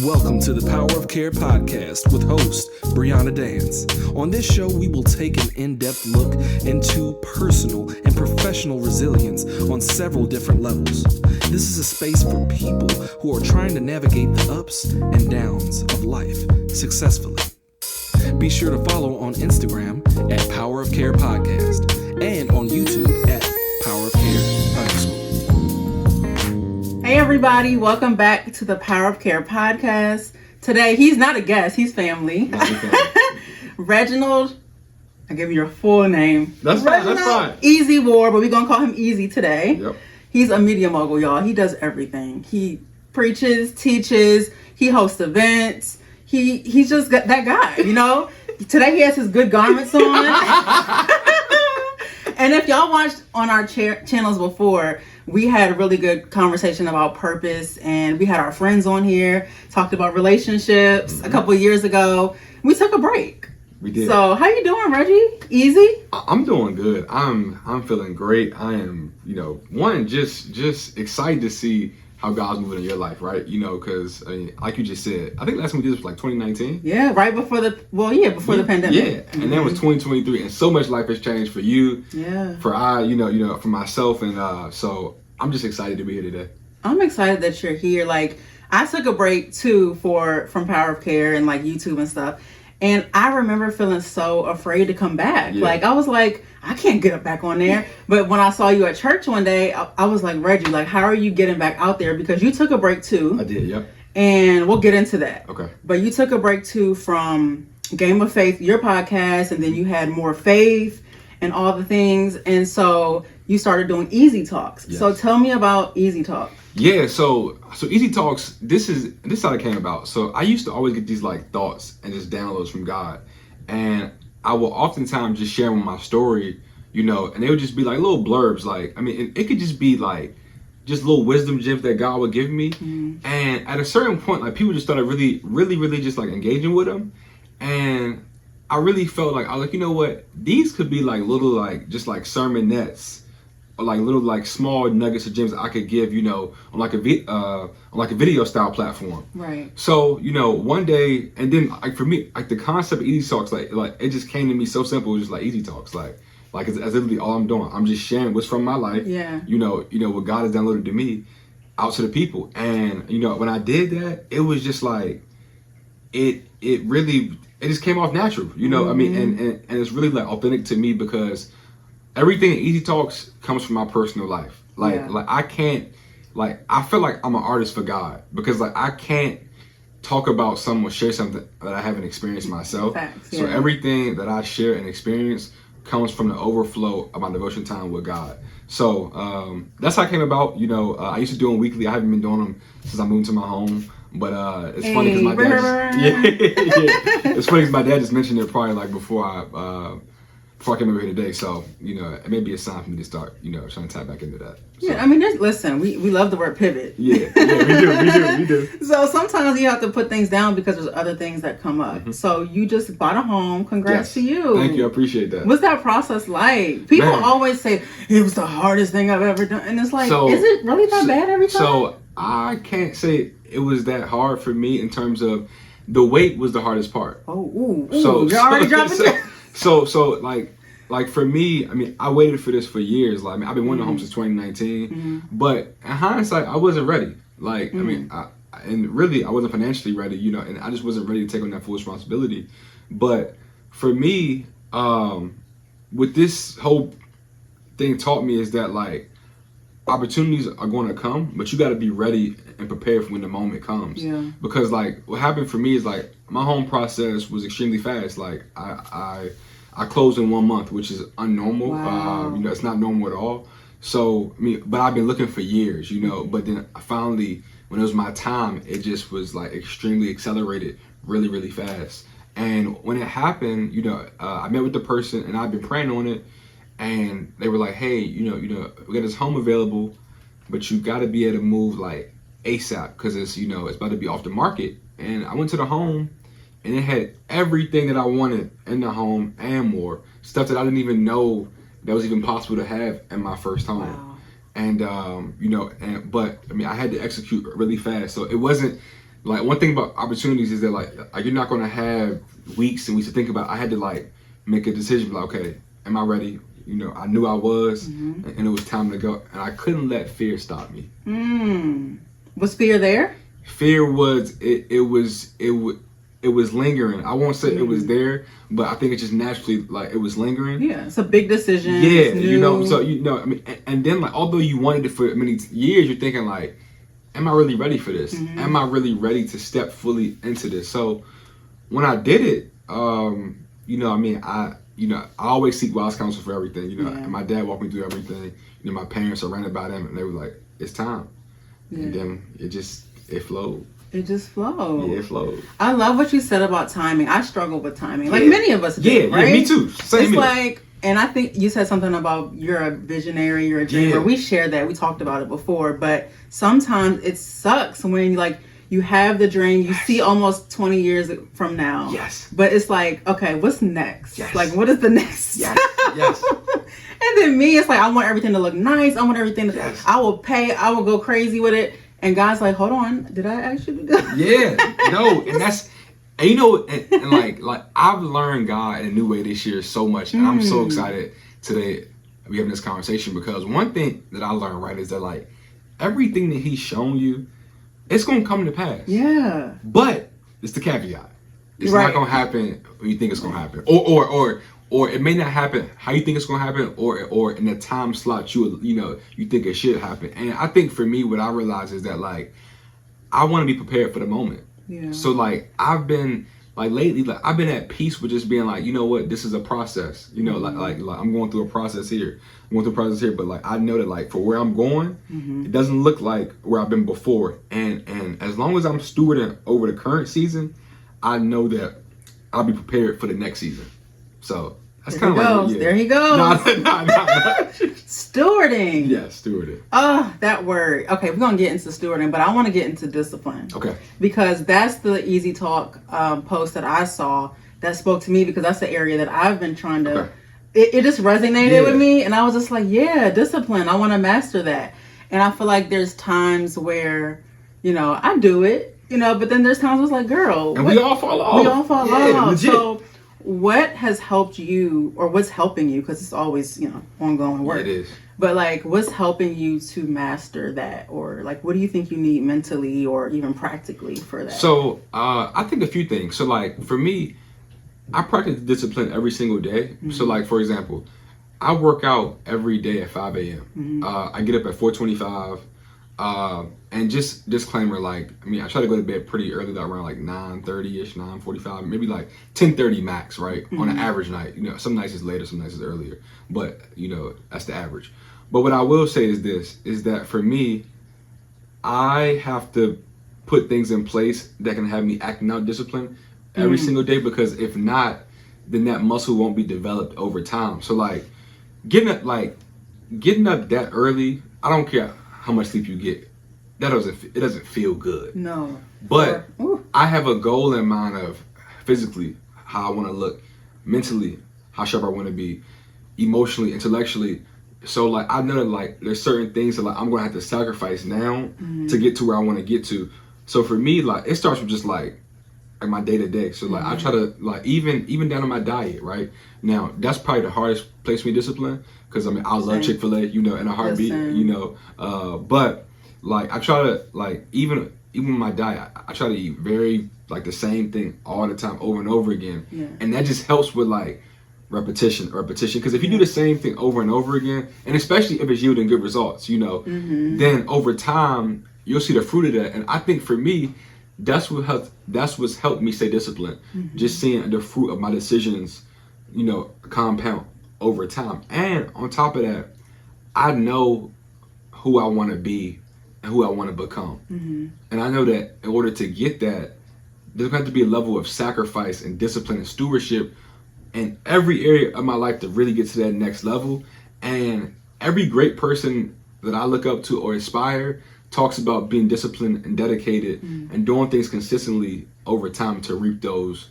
Welcome to the Power of Care podcast with host Brianna Dance. On this show, we will take an in-depth look into personal and professional resilience on several different levels. This is a space for people who are trying to navigate the ups and downs of life successfully. Be sure to follow on Instagram at Power of Care Podcast and on YouTube at Power of Care_. Hey everybody, welcome back to the Power of Care podcast. Today, he's not a guest, he's family. Reginald, I give you your full name. That's Reginald fine. Ezekiel Ward, but we're going to call him Easy today. Yep. He's a media mogul, y'all. He does everything. He preaches, teaches, he hosts events. He's just that guy, you know? Today he has his good garments on. And if y'all watched on our channels before, we had a really good conversation about purpose, and we had our friends on here, talked about relationships a couple of years ago. We took a break. We did. So how you doing, Reggie? Easy? I'm doing good. I'm feeling great. I am, just excited to see how God's moving in your life, right? Because like you just said, I think last time we did this was like 2019. Yeah, right before the pandemic. Yeah, and then it was 2023, and so much life has changed for you. Yeah. For for myself, and so I'm just excited to be here today. I'm excited that you're here. Like, I took a break too from Power of Care and like YouTube and stuff. And I remember feeling so afraid to come back. Yeah. Like, I was like, I can't get back on there. But when I saw you at church one day, I was like, Reggie, like, how are you getting back out there? Because you took a break too. I did, yep. And we'll get into that. Okay. But you took a break too from Game of Faith, your podcast, and then you had More Faith and all the things. And so you started doing Easy Talks. Yes. So tell me about Easy Talk. Yeah, so Easy Talks, this is how it came about. So I used to always get these like thoughts and just downloads from God. And I will oftentimes just share with my story, and they would just be like little blurbs. Like, it could just be like just little wisdom gems that God would give me. Mm-hmm. And at a certain point, like people just started really, really, really just like engaging with them. And I really felt like, I was like, you know what? These could be like little like just like sermonettes, or like little like small nuggets of gems that I could give, on like a video style platform. Right. So, one day, and then like for me, like the concept of Easy Talks, like it just came to me so simple. It was just like Easy Talks, like it's literally all I'm doing. I'm just sharing what's from my life. Yeah. What God has downloaded to me out to the people. And, when I did that, it was just like, it just came off natural, Mm-hmm. and it's really like authentic to me because everything in Easy Talks comes from my personal life. Like I can't, like I feel like I'm an artist for God because like I can't talk about share something that I haven't experienced myself. Facts, So everything that I share and experience comes from the overflow of my devotion time with God. So that's how it came about. I used to do them weekly. I haven't been doing them since I moved to my home. But it's funny because my dad it's funny because my dad just mentioned it probably like before I came over here today. So, it may be a sign for me to start, trying to tap back into that. So. Yeah, listen, we love the word pivot. Yeah, we do. So sometimes you have to put things down because there's other things that come up. Mm-hmm. So you just bought a home. Congrats to you. Thank you. I appreciate that. What's that process like? People always say, it was the hardest thing I've ever done. And it's like, is it really that bad every time? So I can't say it was that hard for me in terms of the wait was the hardest part. So you're already dropping it. So like for me, I waited for this for years. Like, I've been wanting a home since 2019, but in hindsight, I wasn't ready. Like, I wasn't financially ready, and I just wasn't ready to take on that full responsibility. But for me, what this whole thing taught me is that like opportunities are going to come, but you got to be ready and prepared for when the moment comes. Yeah. Because like what happened for me is like my home process was extremely fast. Like I closed in 1 month, which is unnormal. Wow. It's not normal at all. So but I've been looking for years, but then finally when it was my time, it just was like extremely accelerated really, really fast. And when it happened, I met with the person and I've been praying on it. And they were like, hey, we got this home available, but you got to be able to move like ASAP because it's, it's about to be off the market. And I went to the home and it had everything that I wanted in the home and more. Stuff that I didn't even know that was even possible to have in my first home. Wow. And, but I had to execute really fast. So it wasn't like one thing about opportunities is that like you're not gonna have weeks and weeks to think about. I had to like make a decision, like, okay, am I ready? You know, I knew I was, and it was time to go, and I couldn't let fear stop me. Was fear there? Fear was it was lingering. I won't say it was there, but I think it just naturally like it was lingering. Yeah, it's a big decision. Yeah, you know, so you know, I mean, and then like although you wanted it for many years, you're thinking like, am I really ready for this? Am I really ready to step fully into this? So when I did it, you know, I mean, I always seek wise counsel for everything. You know, and my dad walked me through everything. You know, my parents surrounded by them, and they were like, it's time. And then it flowed. It just flowed. Yeah, it flowed. I love what you said about timing. I struggle with timing, like many of us do, right? Yeah, me too. Same it's here. like, and I think you said something about you're a visionary, you're a dreamer. We shared that. We talked about it before, but sometimes it sucks when you have the dream, you see almost 20 years from now. Yes. But it's like, okay, what's next? Yes. Like, what is the next? Yes. Yes. And then me, it's like, I want everything to look nice. I want everything to, I will go crazy with it. And God's like, hold on, did I actually do that? Yeah, no, and that's, and you know, and like I've learned God in a new way this year so much, and I'm so excited today we having this conversation, because one thing that I learned, right, is that like everything that He's shown you, it's gonna come to pass. Yeah. But it's the caveat. It's not gonna happen when you think it's gonna happen, or it may not happen how you think it's gonna happen, or in the time slot you think it should happen. And I think for me, what I realize is that like I want to be prepared for the moment. Yeah. So like I've been like lately, like I've been at peace with just being like, you know what, this is a process. You know, like I'm going through a process here. But like I know that like for where I'm going, it doesn't look like where I've been before. And as long as I'm stewarding over the current season, I know that I'll be prepared for the next season. So that's kind of like, there he goes. No. Stewarding. Yeah, stewarding. That word. Okay, we're gonna get into stewarding, but I want to get into discipline. Okay. Because that's the Easy Talk post that I saw that spoke to me, because that's the area that I've been trying to. Okay. It just resonated with me, and I was just like, yeah, discipline. I want to master that, and I feel like there's times where, you know, I do it, you know, but then there's times where it's like, girl, and we all fall off. Legit. So what has helped you, or what's helping you, because it's always, you know, ongoing work. It is. But like, what's helping you to master that? Or like, what do you think you need mentally or even practically for that? So I think a few things. So like for me, I practice discipline every single day. So like, for example, I work out every day at 5 a.m. I get up at 4:25. And just disclaimer, like, I mean, I try to go to bed pretty early, like around like 9:30ish, 9:45, maybe like 10:30 max, right? On an average night. You know, some nights is later, some nights is earlier, but you know, that's the average. But what I will say is this, is that for me, I have to put things in place that can have me acting out discipline every single day, because if not, then that muscle won't be developed over time. So like getting up that early, I don't care how much sleep you get. It doesn't feel good. No. But I have a goal in mind of physically how I want to look, mentally how sharp I want to be, emotionally, intellectually. So like I know that like there's certain things that like I'm gonna have to sacrifice now to get to where I want to get to. So for me, like it starts with just like my day to day. So like I try to like even down to my diet, right? Now that's probably the hardest place for me to discipline, because I mean I love Chick-fil-A, you know, in a heartbeat, you know. But like I try to like even with my diet, I try to eat very like the same thing all the time, over and over again, and that just helps with like repetition. Because if you do the same thing over and over again, and especially if it's yielding good results, you know, then over time you'll see the fruit of that. And I think for me, that's what's helped me stay disciplined. Just seeing the fruit of my decisions, you know, compound over time. And on top of that, I know who I want to be and who I want to become. And I know that in order to get that, there's going to have to be a level of sacrifice and discipline and stewardship in every area of my life to really get to that next level. And every great person that I look up to or aspire talks about being disciplined and dedicated and doing things consistently over time to reap those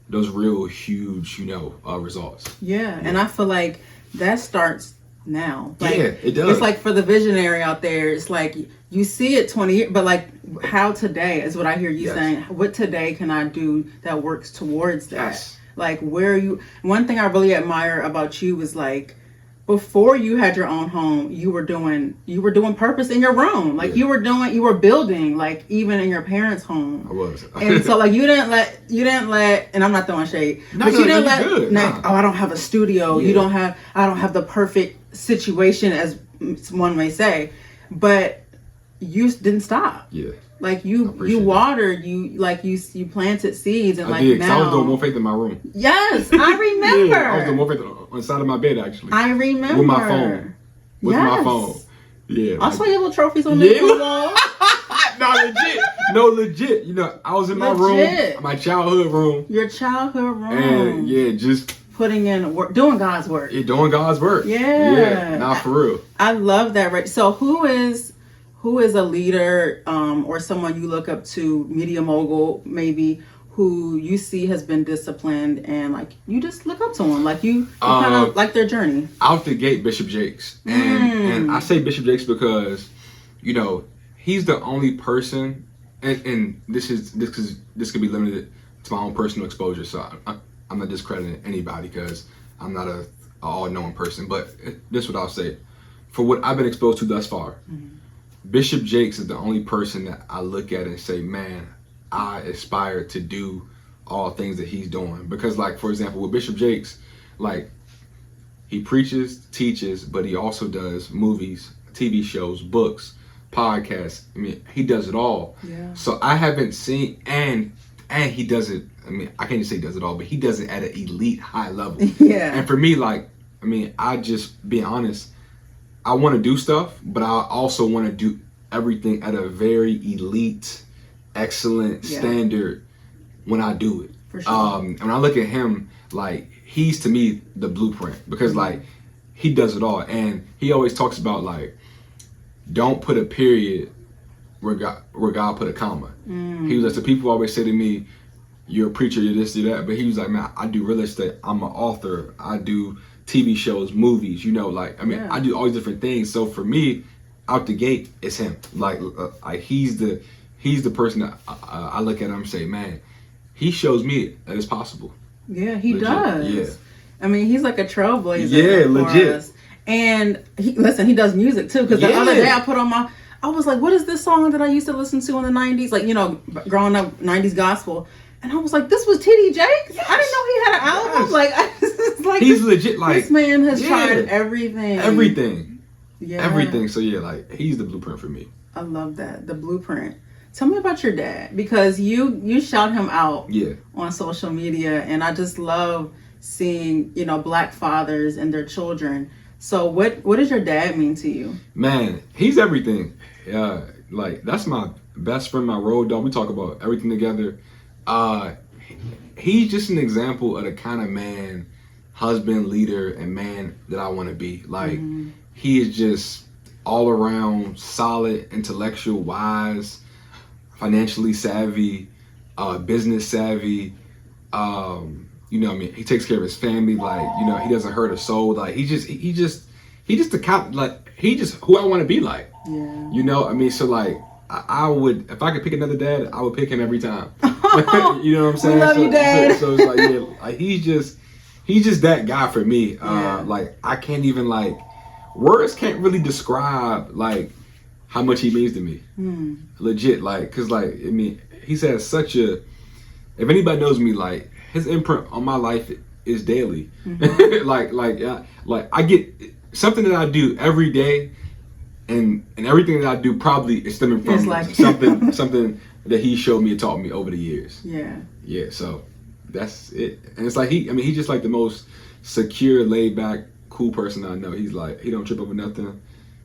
real huge, you know, results. And I feel like that starts now. Like, yeah, it does. It's like for the visionary out there, it's like you see it 20 years, but like how today is what I hear you saying. What today can I do that works towards that? Yes. Like where you, one thing I really admire about you is like, before you had your own home, you were doing purpose in your room. Like you were building, like even in your parents' home. I was. And so like you didn't let, and I'm not throwing shade, but you didn't let, oh, I don't have a studio. I don't have the perfect situation, as one may say, but you didn't stop. Yeah. Like you watered, you planted seeds, and I like did, now. I was doing more faith in my room. Yes, I remember. Yeah, I was doing more faith on the side of my bed, actually. I remember. With my phone. My phone. Yeah. I saw your little trophies on the wall. No, legit. You know, I was in my room, my childhood room. Your childhood room. And just putting in work, doing God's work. Yeah, doing God's work. Yeah. Not for real. I love that. Right. So who is a leader or someone you look up to, media mogul maybe, who you see has been disciplined and like you just look up to them, like you kind of like their journey? Out the gate, Bishop Jakes. And I say Bishop Jakes because, you know, he's the only person, and this could be limited to my own personal exposure, so I'm not discrediting anybody because I'm not a all-knowing person, but this is what I'll say. For what I've been exposed to thus far, Bishop Jakes is the only person that I look at and say, man, I aspire to do all things that he's doing. Because, like, for example, with Bishop Jakes, like, he preaches, teaches, but he also does movies, TV shows, books, podcasts. I mean, he does it all. Yeah. So I haven't seen, and he does it, I mean, I can't just say he does it all, but he does it at an elite high level. Yeah. And for me, like, I mean, I just, being honest, I want to do stuff, but I also want to do everything at a very elite, excellent standard when I do it. For sure. And when I look at him, like, he's to me the blueprint because, like, he does it all. And he always talks about, like, don't put a period where God put a comma. He was like, so people always say to me, you're a preacher, you're this, you're that. But he was like, man, I do real estate. I'm an author. I do TV shows, movies, you know, like, I mean, I do all these different things. So for me, out the gate, it's him. Like he's the person that I look at him and say, man, he shows me that it's possible. Yeah, he legit. does. Yeah. I mean, he's like a trailblazer. Yeah, for legit. us. And he does music too. Because the other day I was like, what is this song that I used to listen to in the 90s? Like, you know, growing up, 90s gospel. And I was like, this was T.D. Jakes? Yes. I didn't know he had an album. Like, he's legit. Like, this man has tried everything. Yeah. Everything. So yeah, like, he's the blueprint for me. I love that. The blueprint. Tell me about your dad, because you shout him out on social media, and I just love seeing, you know, Black fathers and their children. So what does your dad mean to you? Man, he's everything. Like, that's my best friend, my road dog. We talk about everything together. He's just an example of the kind of man, husband, leader, and man that I want to be. Like, he is just all around solid, intellectual, wise, financially savvy, business savvy. You know what I mean? He takes care of his family. Like, you know, he doesn't hurt a soul. Like, he just the kind, like, he just who I want to be like. Yeah. You know, I mean, so like, I would, if I could pick another dad, I would pick him every time. You know what I'm saying? We love you, Dad. So it's like, yeah, like, he's just that guy for me. Like, I can't even, like, words can't really describe, like, how much he means to me. Legit, like, cause, like, I mean, he's had such a, if anybody knows me, like, his imprint on my life is daily. like I get something that I do every day, and everything that I do probably is stemming from like something that he showed me and taught me over the years. Yeah. So that's it. And it's like he's just like the most secure, laid back, cool person I know. He's like, he don't trip over nothing.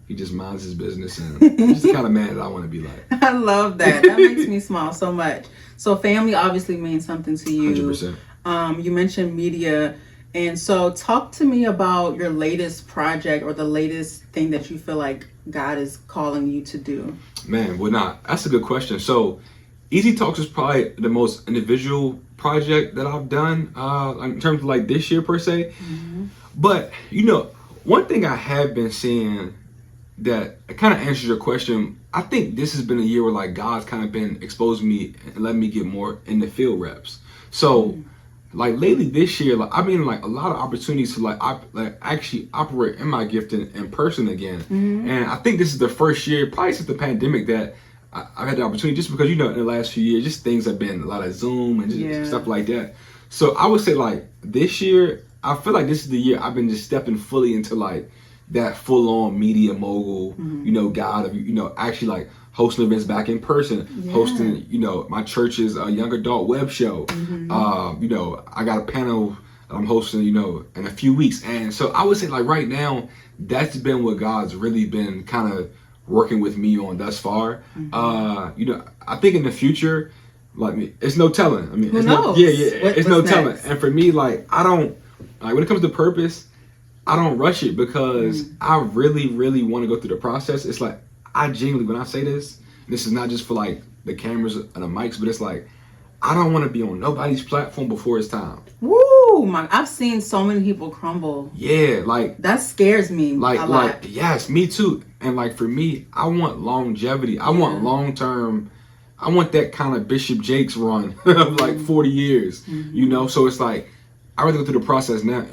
He just minds his business, and he's the kind of man that I want to be like. I love that. That makes me smile so much. So family obviously means something to you. 100%. You mentioned media. And so talk to me about your latest project or the latest thing that you feel like God is calling you to do. Man, that's a good question. So Easy Talks is probably the most individual project that I've done in terms of like this year per se. But, you know, one thing I have been seeing that kind of answers your question, I think this has been a year where like God's kind of been exposing me and letting me get more in the field reps. So like lately this year, like I've been in like a lot of opportunities to like actually operate in my gift in person again. And I think this is the first year, probably since the pandemic, that I've had the opportunity, just because, you know, in the last few years, just things have been a lot of Zoom and just stuff like that. So I would say like this year, I feel like this is the year I've been just stepping fully into like that full-on media mogul, you know, God of, you know, actually like hosting events back in person, hosting, you know, my church's young adult web show. You know, I got a panel that I'm hosting, you know, in a few weeks. And so I would say like right now, that's been what God's really been kind of working with me on thus far. You know, I think in the future, like, it's no telling. I mean, Who it's knows? it's no What's telling. next? And for me, like, I don't, like, when it comes to purpose, I don't rush it, because I really, really want to go through the process. It's like, I genuinely, when I say this is not just for like the cameras and the mics, but it's like, I don't want to be on nobody's platform before it's time. Woo! I've seen so many people crumble. Yeah, like That scares me a lot. like yes, me too. And like for me, I want longevity. I want long term. I want that kind of Bishop Jakes run of like 40 years. You know, so it's like I rather go through the process now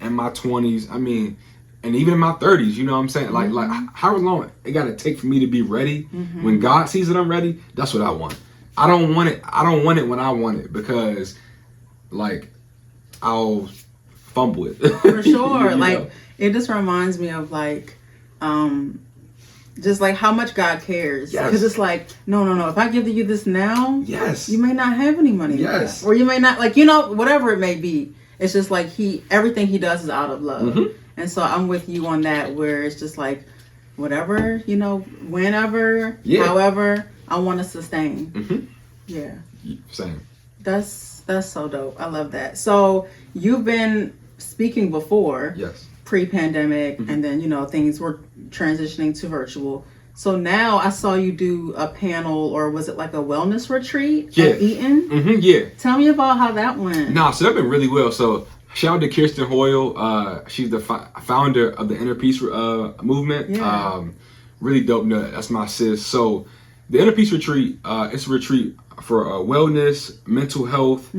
in my 20s. I mean, and even in my 30s. You know what I'm saying? Like how long it got to take for me to be ready? When God sees that I'm ready, that's what I want. I don't want it when I want it, because like I'll fumble it. For sure. You like know? It just reminds me of like just like how much God cares. Yes. Because it's like, no. If I give you this now, Yes. you may not have any money. Yes. Or you may not, like, you know, whatever it may be. It's just like everything he does is out of love. And so I'm with you on that, where it's just like, whatever, you know, whenever, however, I want to sustain. Yeah. Same. That's so dope. I love that. So you've been speaking before. Yes. Pre-pandemic, and then, you know, things were transitioning to virtual. So now I saw you do a panel, or was it like a wellness retreat at Eaton? Yeah. Tell me about how that went. Nah, so that been really well. So shout out to Kirsten Hoyle. She's the founder of the Inner Peace movement. Yeah. Really dope. No, that's my sis. So the Inner Peace retreat, it's a retreat for wellness, mental health,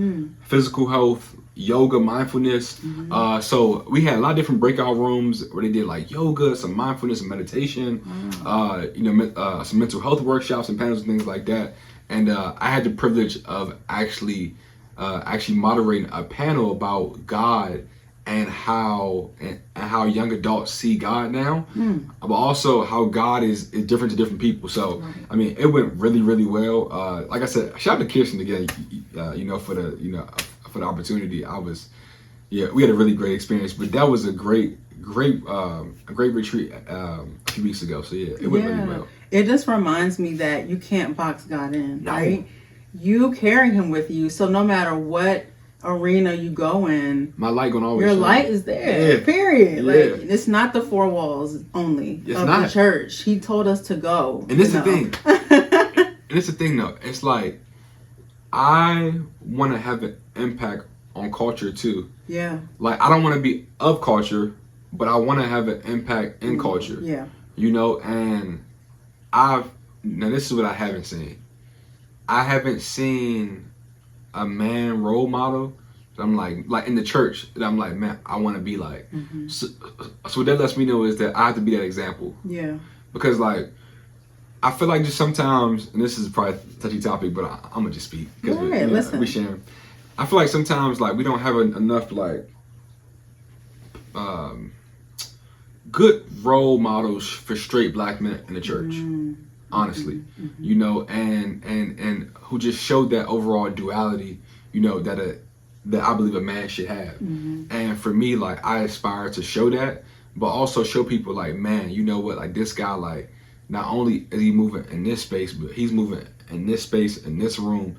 physical health, yoga, mindfulness. So we had a lot of different breakout rooms where they did like yoga, some mindfulness and meditation, you know, some mental health workshops and panels and things like that. And I had the privilege of actually moderating a panel about God and how young adults see God now, but also how God is different to different people. So I mean, it went really, really well. Like I said, shout out to Kirsten again, you know, for the opportunity. We had a really great experience, but that was a great retreat a few weeks ago. So yeah, it went really well. It just reminds me that you can't box God in, No. right? You carry him with you, so no matter what arena you go in, My light gonna always your shine. light is there. Yeah. Period. Yeah. Like, it's not the four walls only It's of not. the church. He told us to go. And this is you the know? thing. And it's the thing though. It's like I want to have an impact on culture too. Yeah. Like I don't want to be of culture, but I want to have an impact in culture. Yeah. You know, and now this is what I haven't seen. I haven't seen a man role model that I'm like in the church that I'm like, man, I want to be like. So what that lets me know is that I have to be that example. Yeah. Because like, I feel like just sometimes, and this is probably a touchy topic, but I'm gonna just speak because listen. we sharing. I feel like sometimes like we don't have enough like good role models for straight black men in the church. Honestly, you know, and who just showed that overall duality, you know, that I believe a man should have. And for me, like I aspire to show that, but also show people like, man, you know what, like this guy, like not only is he moving in this space, but he's moving in this space, in this room.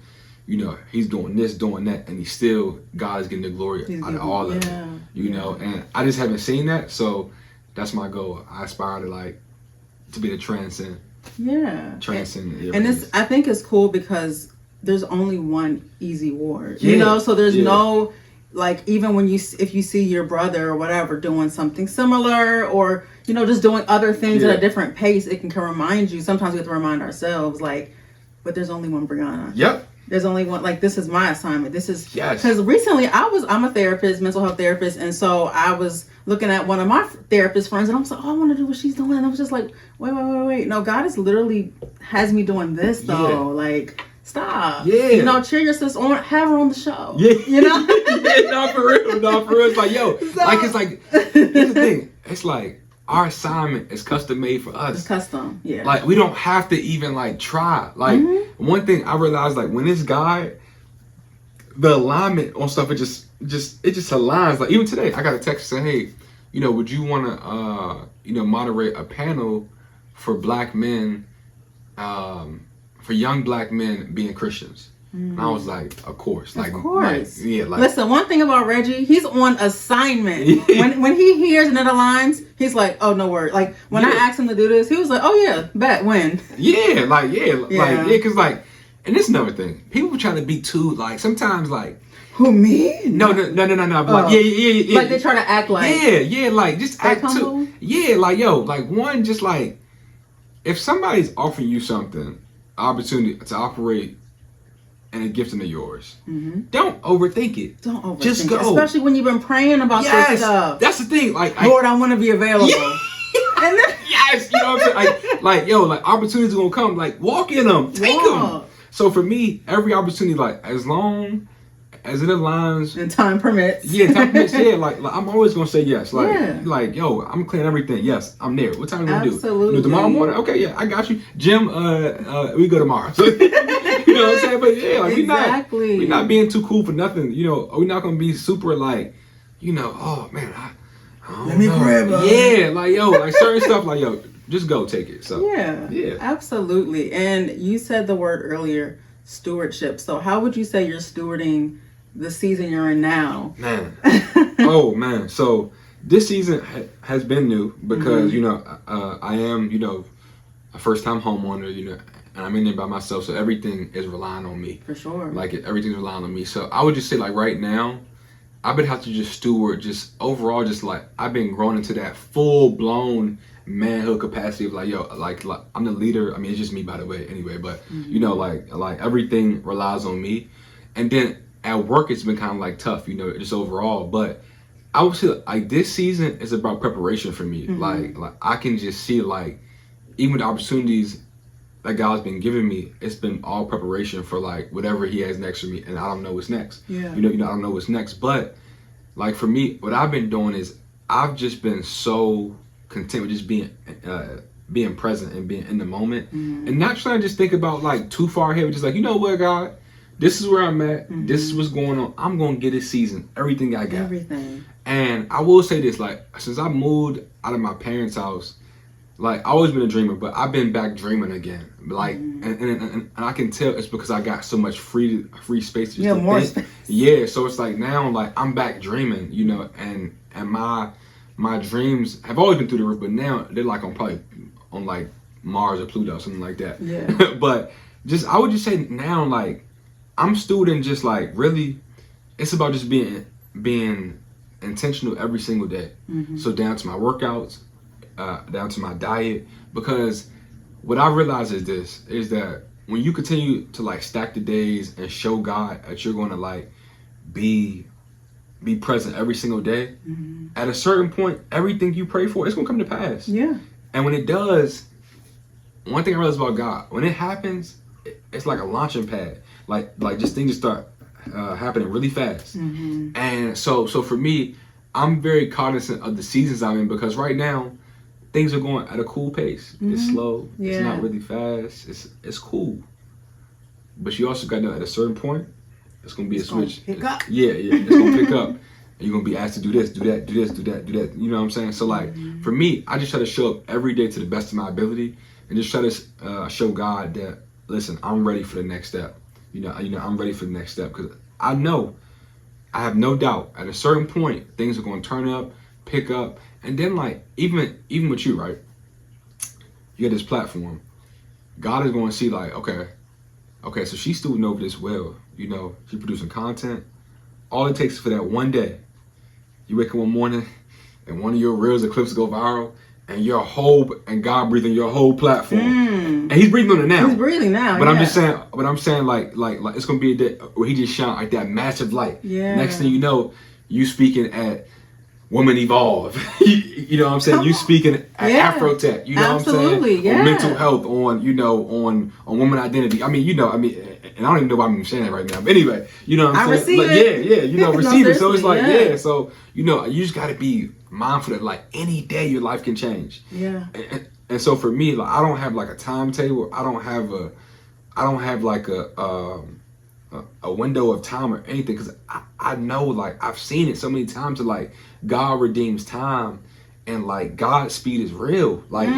You know, he's doing this, doing that, and he's still, God is getting the glory out of all of it. You know, and I just haven't seen that, so that's my goal. I aspire to be the transcend. Yeah. Transcend. And this, I think, is cool because there's only one easy ward. Yeah. You know, so there's no like even when if you see your brother or whatever doing something similar, or just doing other things at a different pace, it can remind you. Sometimes we have to remind ourselves, like, but there's only one Brianna. Yep. There's only one. Like, this is my assignment. This is yes. Because recently I'm a therapist, mental health therapist, and so I was looking at one of my therapist friends, and I was like, oh, I want to do what she's doing. And I was just like, wait. No, God is literally has me doing this though. Yeah. Like, stop. Yeah. Cheer your sister on. Have her on the show. Yeah. Yeah, no, for real. It's like, yo, it's like, here's the thing. It's like, our assignment is custom made for us. It's custom, yeah. Like, we don't have to even like try. Like, one thing I realized, like, when it's God, the alignment on stuff, it just aligns. Like, even today, I got a text saying, hey, would you want to, moderate a panel for black men, for young black men being Christians? And I was like, of course. Like, listen, one thing about Reggie, he's on assignment. When he hears and it aligns, he's like, oh, no word. Like, when I asked him to do this, he was like, oh, yeah, bet, when? Because, like, and this is another thing. People trying to be too, like, sometimes, like, who, me? No. But like, yeah. Like, they try to act like. Yeah, like, just act too. Yeah, like, yo, like, one, just like, if somebody's offering you something, opportunity to operate and a gifting of yours, don't overthink it. Don't overthink just go. It. Especially when you've been praying about this stuff. That's the thing. Like, Lord, I want to be available. Yeah. And then, yes, you know what I'm saying? Like, yo, like, opportunities are gonna come. Like, walk in them, take them. So for me, every opportunity, like, as long as it aligns and time permits. Yeah, time permits. Yeah, like I'm always gonna say yes. Like, yo, I'm clearing everything. Yes, I'm there. What time are you gonna do? Absolutely. Tomorrow morning? Okay, yeah, I got you. Jim, we go tomorrow. So, you know what I'm saying? But yeah, like, we're not being too cool for nothing. We're not gonna be super like, oh man, let me grab her. Yeah, like, yo, like certain stuff, like, yo, just go take it. So yeah, absolutely. And you said the word earlier, stewardship. So how would you say you're stewarding the season you're in now? Man. Oh man. So this season has been new because I am a first time homeowner, and I'm in there by myself, so everything is relying on me. For sure. Like, everything's relying on me. So I would just say, like, right now, I've been have to just steward, just overall, just like I've been growing into that full blown manhood capacity of like, yo, like I'm the leader. I mean, it's just me, by the way, anyway. But like everything relies on me. And then at work, it's been kind of like tough, just overall. But I would say, like, this season is about preparation for me. Like I can just see, like, even the opportunities that God's been giving me, it's been all preparation for like whatever He has next for me, and I don't know what's next. Yeah. I don't know what's next. But like for me, what I've been doing is I've just been so content with just being present and being in the moment, and not trying to just think about like too far ahead. But just like, you know what, God, this is where I'm at. This is what's going on. I'm gonna get this season everything I got. Everything. And I will say this, like, since I moved out of my parents' house, like, I've always been a dreamer, but I've been back dreaming again. Like, and I can tell it's because I got so much free space to just more think. space. Yeah, so it's like now, like, I'm back dreaming, and my dreams have always been through the roof, but now they're like on like Mars or Pluto, something like that. Yeah. But I would just say now, like, I'm stewarding just like really, it's about just being intentional every single day. So down to my workouts, down to my diet, because what I realize is that when you continue to like stack the days and show God that you're going to like be present every single day, at a certain point, everything you pray for, it's going to come to pass. Yeah. And when it does, one thing I realize about God, when it happens, it's like a launching pad. Like just things just start happening really fast. And so for me, I'm very cognizant of the seasons I'm in, because right now things are going at a cool pace. It's slow. Yeah. It's not really fast. It's cool. But you also got to know at a certain point, it's gonna be a switch. Pick up. Yeah, it's gonna pick up. And you're gonna be asked to do this, do that, do this, do that, do that. You know what I'm saying? So like for me, I just try to show up every day to the best of my ability, and just try to show God that, listen, I'm ready for the next step. I'm ready for the next step, because I have no doubt at a certain point things are going to turn up, pick up, and then like even with you, right? You got this platform. God is going to see like, okay, so she's stewarding over this well. She's producing content. all it takes for that one day. You wake up one morning and one of your reels or clips go viral, and God breathing your whole platform. And he's breathing on it now. He's breathing now. But I'm saying like it's gonna be a day where he just shine like that massive light. Yeah. Next thing you know, you speaking at Women Evolve. you know what I'm saying? You speaking at Afrotech. You know Absolutely, what I'm saying? yeah. On mental health, on woman identity. And I don't even know why I'm saying that right now. But anyway, you know what I'm saying? Receive it. Yeah, you know, receive it. So it's like, yeah. So, you know, you just gotta be mindful that like any day your life can change. Yeah. And so for me, like I don't have like a timetable. I don't have like a window of time or anything, because I know, like I've seen it so many times that like God redeems time, and like God's speed is real. Like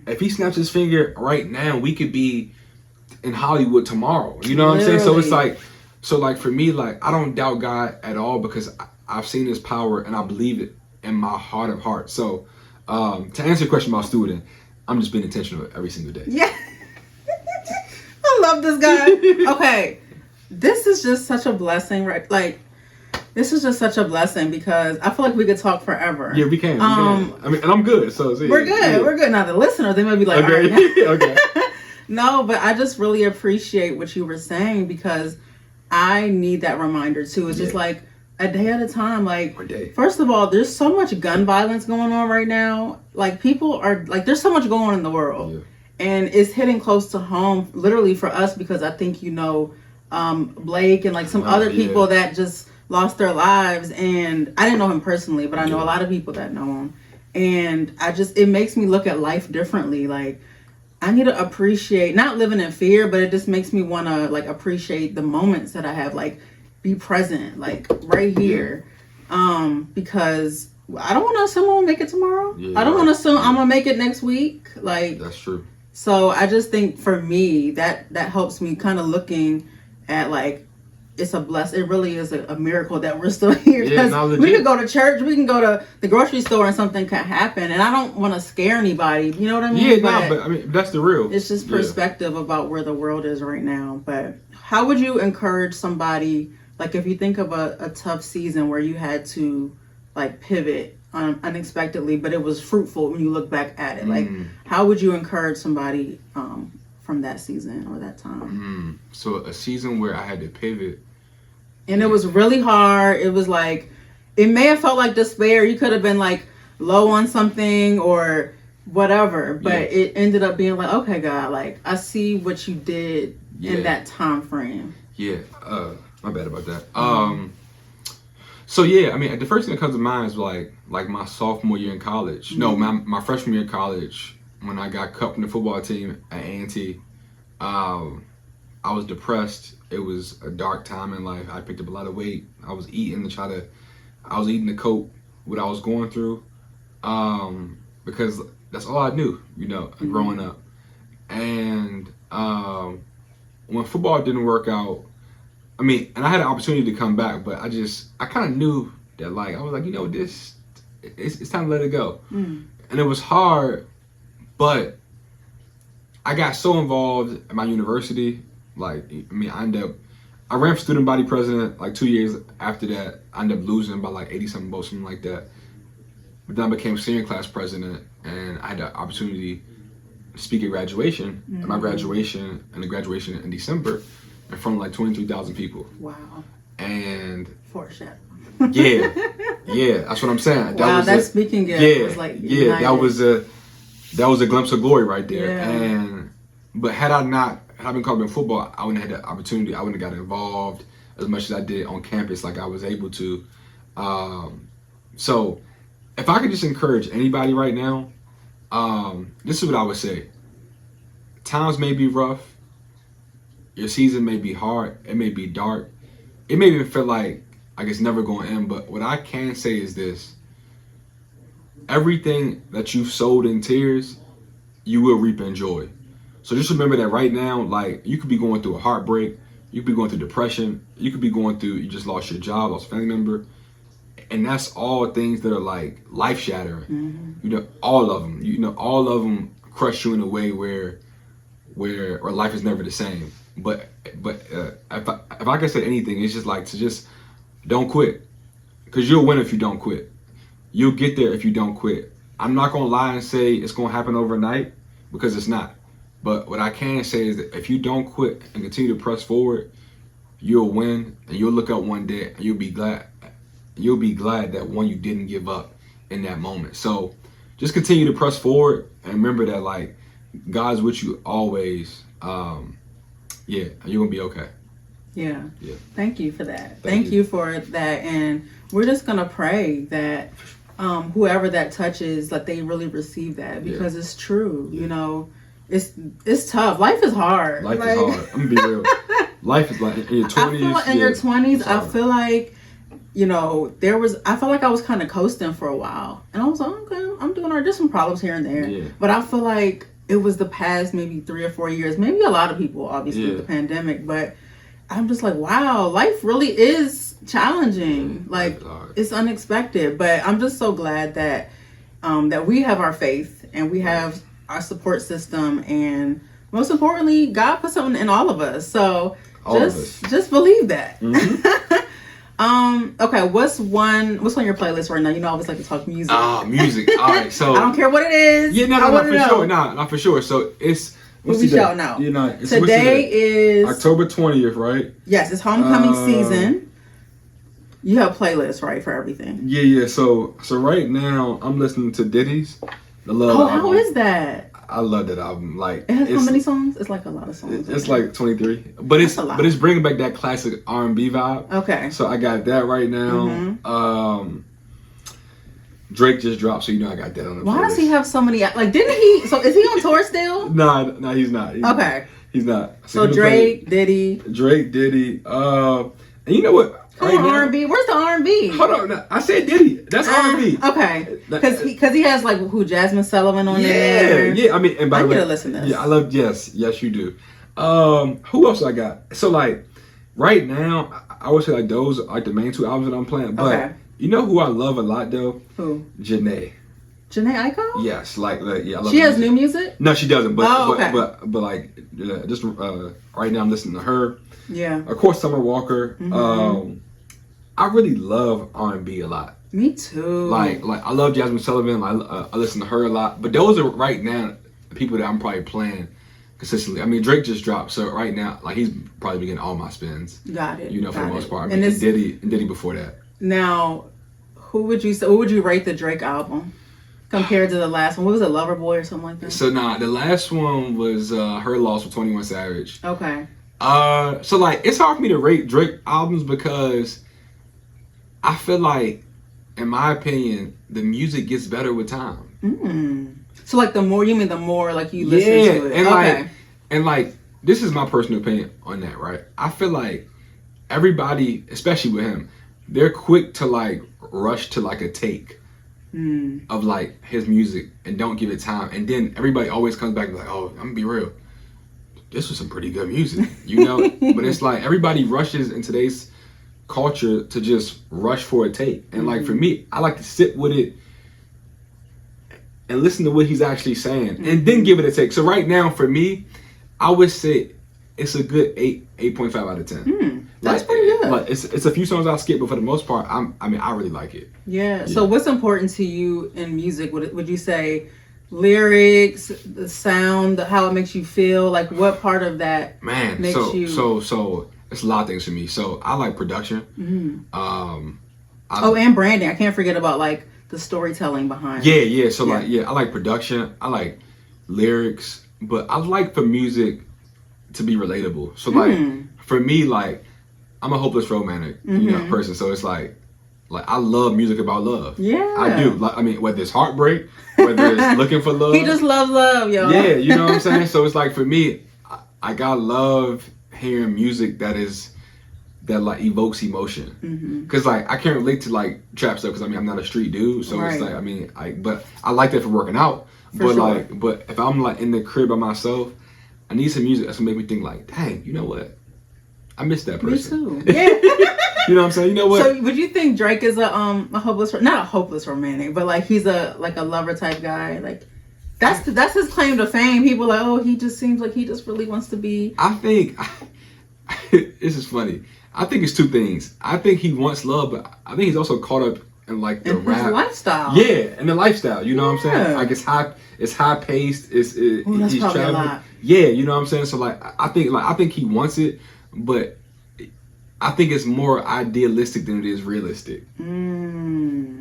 if he snaps his finger right now, we could be in Hollywood tomorrow. You know what I'm saying? So it's like, for me, like I don't doubt God at all, because I've seen his power and I believe it in my heart of hearts. So to answer your question about stewarding, I'm just being intentional every single day. Yeah. I love this guy. Okay. This is just such a blessing, right? Like, this is just such a blessing, because I feel like we could talk forever. Yeah, we can. I mean, and I'm good. So we're good. Yeah. We're good. Now the listener, they might be like, okay. All right. Okay. No, but I just really appreciate what you were saying, because I need that reminder too. It's just like a day at a time. Like, first of all, there's so much gun violence going on right now. Like, people are like, there's so much going on in the world. Yeah. And it's hitting close to home, literally, for us, because I think Blake and like some other people that just lost their lives. And I didn't know him personally, but I know a lot of people that know him. And it makes me look at life differently. Like, I need to appreciate, not living in fear, but it just makes me want to like appreciate the moments that I have, like be present, like right here. Because I don't want to assume I'm going to make it tomorrow. Yeah, I don't want to assume I'm going to make it next week. Like, that's true. So I just think for me that helps me kind of looking at like, it's a blessing. It really is a miracle that we're still here. Because we could go to church, we can go to the grocery store, and something could happen. And I don't want to scare anybody. You know what I mean? Yeah, but I mean, that's the real. It's just perspective about where the world is right now. But how would you encourage somebody, like if you think of a tough season where you had to like pivot unexpectedly, but it was fruitful when you look back at it? Like, how would you encourage somebody from that season or that time? So a season where I had to pivot, and it was really hard. It was like, it may have felt like despair. You could have been like low on something or whatever, but it ended up being like, okay, God, like I see what you did in that time frame. My bad about that. So yeah, I mean, the first thing that comes to mind is like my sophomore year in college. No, my freshman year in college, when I got cut from the football team at A&T. I was depressed. It was a dark time in life. I picked up a lot of weight. I was eating to cope what I was going through, because that's all I knew, growing up. And when football didn't work out, I mean, and I had an opportunity to come back, but I kind of knew that, like, I was like, it's time to let it go. And it was hard, but I got so involved at my university. Like, I mean, I ran for student body president like 2 years after that. I ended up losing by like 80-something votes, something like that. But then I became senior class president, and I had the opportunity to speak at graduation, at my graduation, and the graduation in December, in front of like 23,000 people. Wow. And foreshadow. yeah, that's what I'm saying. That speaking gift was like united. that was a glimpse of glory right there. Yeah. But had I been called in football, I wouldn't have had the opportunity. I wouldn't have got involved as much as I did on campus, like I was able to. So if I could just encourage anybody right now, this is what I would say. Times may be rough. Your season may be hard. It may be dark. It may even feel like it's never going to end. But what I can say is this. Everything that you've sowed in tears, you will reap in joy. So just remember that right now, like, you could be going through a heartbreak. You could be going through depression. You could be going through, you just lost your job, lost a family member. And that's all things that are like life shattering. All of them. All of them crush you in a way where life is never the same. But if I could say anything, it's just like to just don't quit. Because you'll win if you don't quit. You'll get there if you don't quit. I'm not going to lie and say it's going to happen overnight, because it's not. But what I can say is that if you don't quit and continue to press forward, you'll win, and you'll look up one day and you'll be glad that one, you didn't give up in that moment. So just continue to press forward, and remember that like God's with you always. You're gonna be okay. Yeah. Thank you for that. Thank you for that. And we're just gonna pray that whoever that touches, like they really receive that, because it's true. You know, it's tough. Life is hard. Life is hard. I'm gonna be real. Life is like in your 20s. I feel like in your 20s, I feel like, you know, I felt like I was kind of coasting for a while, and I was like, okay, I'm doing all right. There's some problems here and there, but I feel like it was the past maybe 3 or 4 years, maybe a lot of people, obviously, with the pandemic, but I'm just like, wow, life really is challenging. Like, it's unexpected, but I'm just so glad that that we have our faith and we have our support system, and most importantly, God put something in all of us. So just believe that. Okay, what's on your playlist right now? You know, I always like to talk music. Music. All right, so I don't care what it is. Yeah, not for sure. So it's what we shouting out. You know, today is October 20th, right? Yes, it's homecoming season. You have playlists, right, for everything? Yeah. So right now I'm listening to Diddy's The Love album. How is that? I love that album. Like, it has how many songs? It's like a lot of songs. It's like 23, but it's bringing back that classic R&B vibe. Okay. So I got that right now. Drake just dropped, so you know I got that on the playlist. Why does he have so many? Like, didn't he? So is he on tour still? No, he's not. Okay. He's not. So Drake, Diddy. And you know what? Right R&B. Where's the R&B? Hold on. No, I said Diddy. That's R&B. Okay. Because he has like Jasmine Sullivan on there. Yeah. I mean, and by the way, I need to listen to this. Yeah, I love. Yes, you do. Who else I got? So like, right now, I would say like those are like the main 2 albums that I'm playing. But you know who I love a lot though? Who? Janae Aiko? Yes, I love. She has new music? No, she doesn't. But okay. but like just right now I'm listening to her. Yeah. Of course, Summer Walker. I really love R&B a lot. Me too. Like I love Jasmine Sullivan. I listen to her a lot. But those are right now the people that I'm probably playing consistently. I mean, Drake just dropped, so right now, like he's probably been getting all my spins. Got it. You know, for the most part. And Diddy before that. So the last one was Her Loss with 21 Savage. Okay. So like it's hard for me to rate Drake albums because I feel like, in my opinion, the music gets better with time. So like the more like you listen to it. And like this is my personal opinion on that, right? I feel like everybody, especially with him, they're quick to like rush to like a take of like his music and don't give it time. And then everybody always comes back and like, oh, I'm gonna be real, this was some pretty good music, you know? But it's like everybody rushes in today's culture to just rush for a take. And like for me, I like to sit with it and listen to what he's actually saying and then give it a take. So right now for me, I would say it's a good 8.5 out of 10. That's pretty good. Like it's a few songs I'll skip, but for the most part, I really like it. Yeah. So what's important to you in music? Would you say lyrics, the sound, how it makes you feel? Like what part of that makes you? So it's a lot of things for me. So I like production. And branding. I can't forget about like the storytelling behind. Yeah. So I like production. I like lyrics, but I like for music to be relatable. So like for me, like I'm a hopeless romantic, person. So it's like I love music about love. Yeah, I do. Like I mean, whether it's heartbreak, whether it's looking for love. He just loves love, yo. Yeah, you know what I'm saying. So it's like for me, I gotta love hearing music that like evokes emotion. Cause like I can't relate to like trap stuff because I mean I'm not a street dude. So it's like I mean but I like that for working out. But if I'm like in the crib by myself, I need some music that's gonna make me think like, dang, you know what? I miss that person. Me too. Yeah. You know what I'm saying? You know what? So would you think Drake is a hopeless, not a hopeless romantic, but like he's a lover type guy? Like that's his claim to fame. People are like, oh, he just seems like he just really wants to be. I think this is funny. I think it's two things. I think he wants love, but I think he's also caught up in like the and rap his lifestyle. Yeah, and the lifestyle. You know what I'm saying? Like it's high paced. That's he's probably traveling. a lot. Yeah, you know what I'm saying. So I think he wants it, but I think it's more idealistic than it is realistic.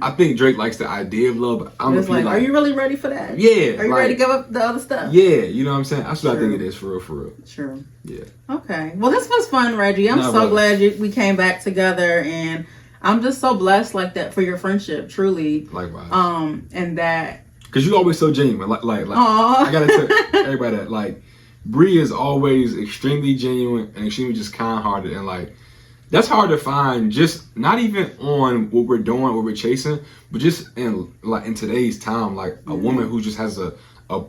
I think Drake likes the idea of love, but I'm like, are you really ready for that? Yeah. Are you ready to give up the other stuff? Yeah, you know what I'm saying? That's what I think it is, for real. Sure. Yeah. Okay. Well, this was fun, Reggie. I'm so glad we came back together, and I'm just so blessed like that for your friendship, truly. Likewise. And that. Because you're always so genuine. Like I gotta tell everybody that, like, Bree is always extremely genuine and extremely just kind-hearted, and like, that's hard to find, just not even on what we're doing, what we're chasing, but just in today's time, like a woman who just has a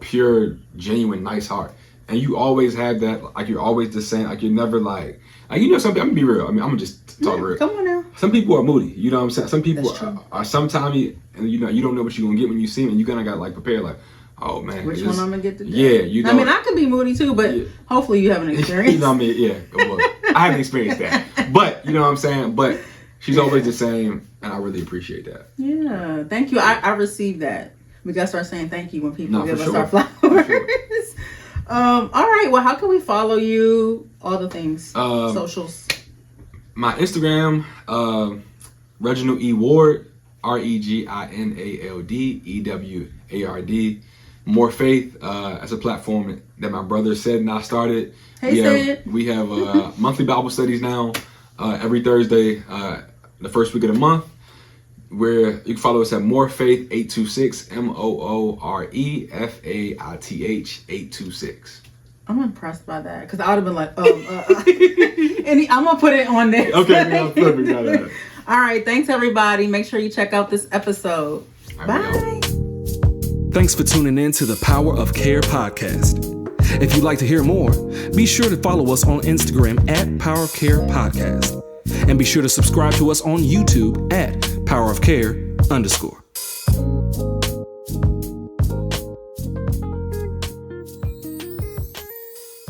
pure, genuine, nice heart. And you always have that, like you're always the same, like you're never like you know something. I'm gonna be real. I mean, I'm gonna just talk real. Come on now. Some people are moody, you know what I'm saying? Some people are sometimes and you don't know what you're gonna get when you see them, and you gotta like prepare like, oh man, which one I'm gonna get today? Yeah, you know. I mean, I could be moody too, but hopefully you haven't experienced. You know what I mean? Yeah, well, I haven't experienced that, but you know what I'm saying. But she's always the same, and I really appreciate that. Yeah, thank you. I received that. We gotta start saying thank you when people give us our flowers. Sure. All right. Well, how can we follow you? All the things, socials. My Instagram, Reginald E Ward, Reginald EWARD. More Faith, as a platform that my brother said and I started. We have monthly Bible studies now, every Thursday, the first week of the month, where you can follow us at More Faith 826, MOOREFAITH 826. I'm impressed by that, because I would have been like, and I'm gonna put it on there. Okay, perfect. Got it. All right, thanks everybody. Make sure you check out this episode. Bye. Thanks for tuning in to the Power of Care podcast. If you'd like to hear more, be sure to follow us on Instagram at Power of Care Podcast. And be sure to subscribe to us on YouTube at Power of Care _.